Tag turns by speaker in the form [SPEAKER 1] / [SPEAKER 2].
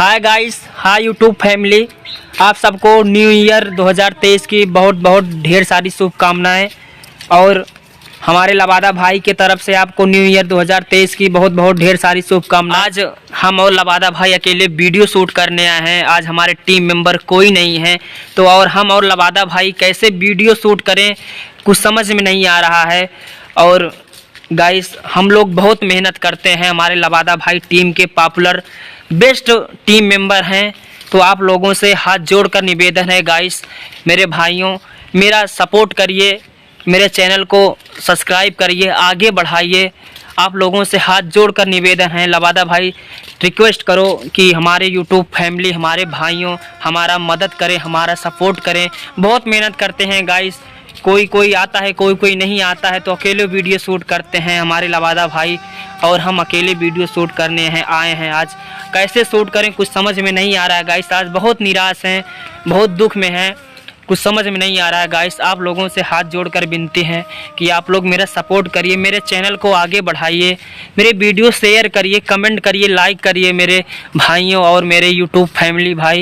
[SPEAKER 1] Hi guys, hi YouTube family. आप सबको new year 2023 की बहुत बहुत ढेर सारी शुभकामनाएं। और हमारे लबादा भाई के तरफ से आपको न्यू ईयर 2023 की बहुत बहुत ढेर सारी शुभकामनाएं। आज हम और लबादा भाई अकेले वीडियो शूट करने आए हैं। आज हमारे टीम मेंबर कोई नहीं है, तो और हम और लबादा भाई कैसे वीडियो शूट करें कुछ समझ में नहीं आ रहा है। और गाइस, हम लोग बहुत मेहनत करते हैं। हमारे लबादा भाई टीम के पॉपुलर बेस्ट टीम मेंबर हैं। तो आप लोगों से हाथ जोड़कर निवेदन है गाइस, मेरे भाइयों, मेरा सपोर्ट करिए, मेरे चैनल को सब्सक्राइब करिए, आगे बढ़ाइए। आप लोगों से हाथ जोड़कर निवेदन है। लबादा भाई, रिक्वेस्ट करो कि हमारे यूट्यूब फैमिली, हमारे भाइयों हमारा मदद करें, हमारा सपोर्ट करें। बहुत मेहनत करते हैं गाइस। कोई कोई आता है, कोई कोई नहीं आता है, तो अकेले वीडियो शूट करते हैं हमारे लबादा भाई। और हम अकेले वीडियो शूट करने आए हैं। आज कैसे शूट करें कुछ समझ में नहीं आ रहा है गाइस। आज बहुत निराश हैं, बहुत दुख में हैं, कुछ समझ में नहीं आ रहा है गाइस। आप लोगों से हाथ जोड़कर विनती है कि आप लोग मेरा सपोर्ट करिए, मेरे चैनल को आगे बढ़ाइए, मेरे वीडियो शेयर करिए, कमेंट करिए, लाइक करिए मेरे भाइयों और मेरे यूट्यूब फैमिली भाई।